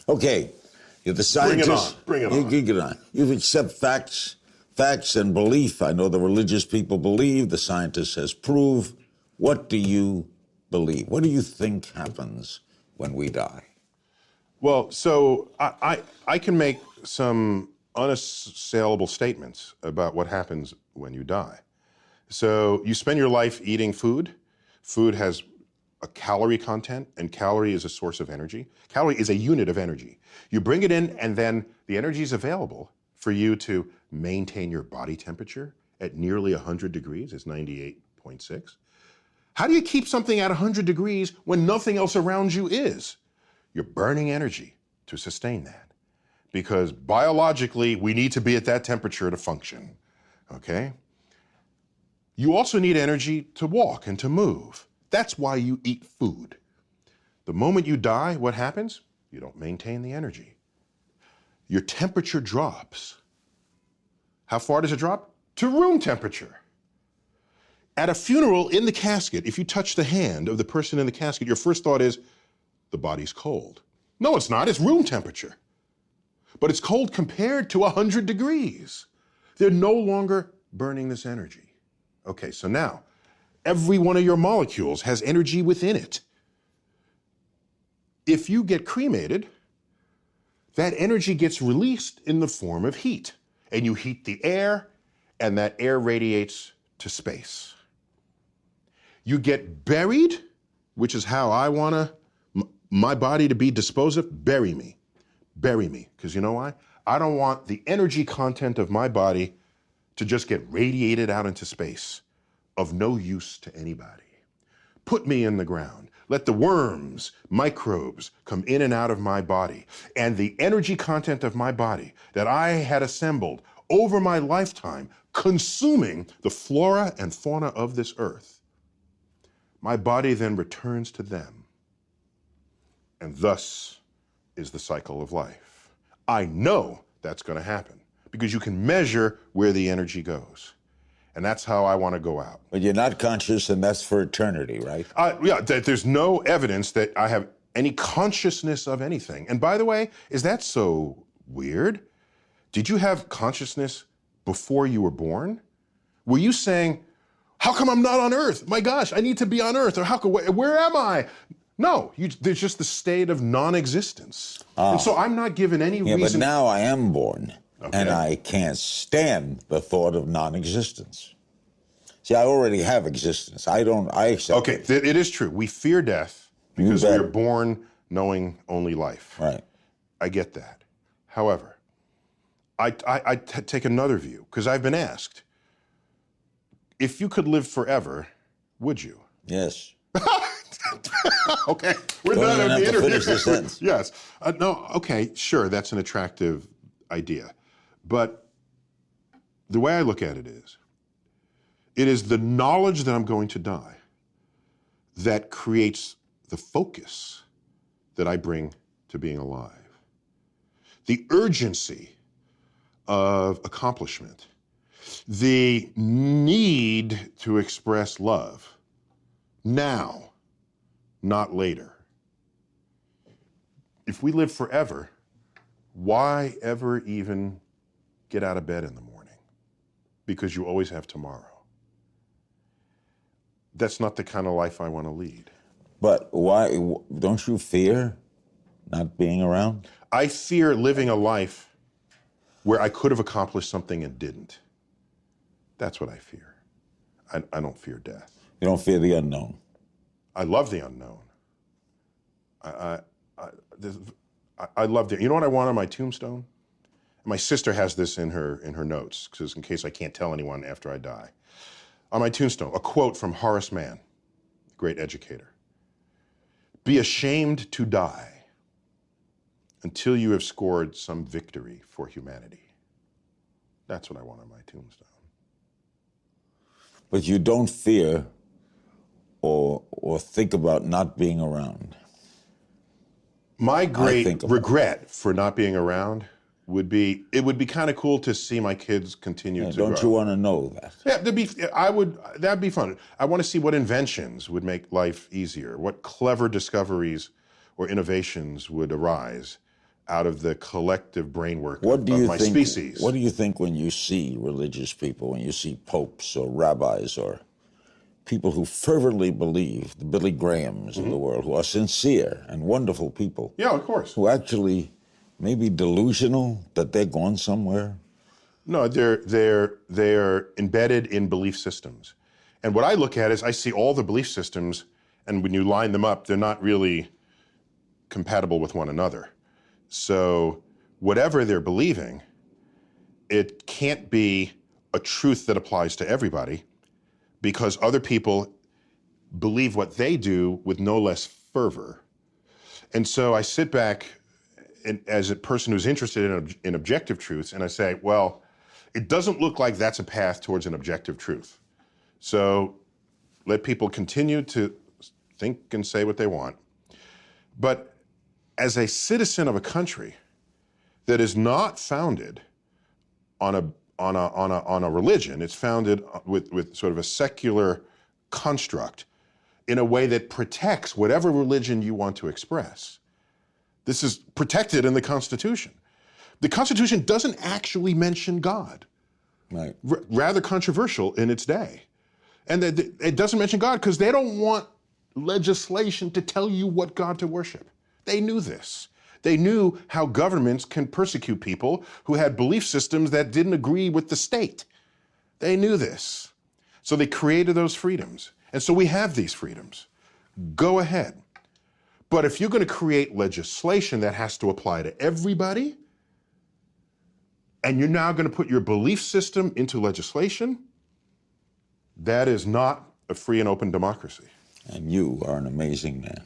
Okay, you're the scientist. Bring it on. You get on. You accept facts and belief. I know the religious people believe, the scientist has proved. What do you believe? What do you think happens when we die? Well, so I can make some unassailable statements about what happens when you die. So you spend your life eating food. Food has a calorie content, and calorie is a source of energy. Calorie is a unit of energy. You bring it in, and then the energy is available for you to maintain your body temperature at nearly 100 degrees. It's 98.6. How do you keep something at 100 degrees when nothing else around you is? You're burning energy to sustain that, because biologically, we need to be at that temperature to function, okay? You also need energy to walk and to move. That's why you eat food. The moment you die, what happens? You don't maintain the energy. Your temperature drops. How far does it drop? To room temperature. At a funeral, in the casket, if you touch the hand of the person in the casket, your first thought is, the body's cold. No, it's not. It's room temperature. But it's cold compared to 100 degrees. They're no longer burning this energy. Okay, so now, every one of your molecules has energy within it. If you get cremated, that energy gets released in the form of heat. And you heat the air, and that air radiates to space. You get buried, which is how I want my body to be disposed of. Bury me. Bury me. Because you know why? I don't want the energy content of my body to just get radiated out into space, of no use to anybody. Put me in the ground. Let the worms, microbes come in and out of my body. And the energy content of my body that I had assembled over my lifetime, consuming the flora and fauna of this earth, my body then returns to them. And thus is the cycle of life. I know that's going to happen because you can measure where the energy goes. And that's how I want to go out. But you're not conscious, and that's for eternity, right? Yeah, there's no evidence that I have any consciousness of anything. And by the way, is that so weird? Did you have consciousness before you were born? Were you saying, how come I'm not on Earth? My gosh, I need to be on Earth. Or where am I? No, there's just the state of non-existence. And so I'm not given any reason. Yeah, but now I am born. Okay. And I can't stand the thought of non-existence. See, I already have existence. I accept Okay, it is true. We fear death because we are born knowing only life. Right. I get that. However, I take another view, because I've been asked, if you could live forever, would you? Yes. Okay, we're Don't done even with have the to interview. finish the sentence. Yes. No, okay, sure, that's an attractive idea. But the way I look at it is the knowledge that I'm going to die that creates the focus that I bring to being alive. The urgency of accomplishment, the need to express love now, not later. If we live forever, why ever even get out of bed in the morning? Because you always have tomorrow. That's not the kind of life I want to lead. But why, don't you fear not being around? I fear living a life where I could have accomplished something and didn't. That's what I fear. I don't fear death. You don't fear the unknown? I love the unknown. I love the, you know what I want on my tombstone? My sister has this in her notes, because in case I can't tell anyone after I die. On my tombstone, a quote from Horace Mann, great educator. Be ashamed to die until you have scored some victory for humanity. That's what I want on my tombstone. But you don't fear or think about not being around? My great regret for not being around would be, it would be kind of cool to see my kids continue to grow. Don't you want to know that? Yeah, that'd be fun. I want to see what inventions would make life easier, what clever discoveries or innovations would arise out of the collective brainwork What do of you my think? species. What do you think when you see religious people, when you see popes or rabbis or people who fervently believe, the Billy Grahams of the world, who are sincere and wonderful people, Yeah, of course. who actually may be delusional that they're going somewhere? No, they're embedded in belief systems. And what I look at is I see all the belief systems, and when you line them up, they're not really compatible with one another. So whatever they're believing, it can't be a truth that applies to everybody, because other people believe what they do with no less fervor. And so I sit back as a person who's interested in objective truths, and I say, well, it doesn't look like that's a path towards an objective truth. So let people continue to think and say what they want. But as a citizen of a country that is not founded on a religion, it's founded with sort of a secular construct in a way that protects whatever religion you want to express. This is protected in the Constitution. The Constitution doesn't actually mention God. Right. Rather controversial in its day. And it doesn't mention God because they don't want legislation to tell you what God to worship. They knew this. They knew how governments can persecute people who had belief systems that didn't agree with the state. They knew this. So they created those freedoms. And so we have these freedoms. Go ahead. But if you're going to create legislation that has to apply to everybody, and you're now going to put your belief system into legislation, that is not a free and open democracy. And you are an amazing man.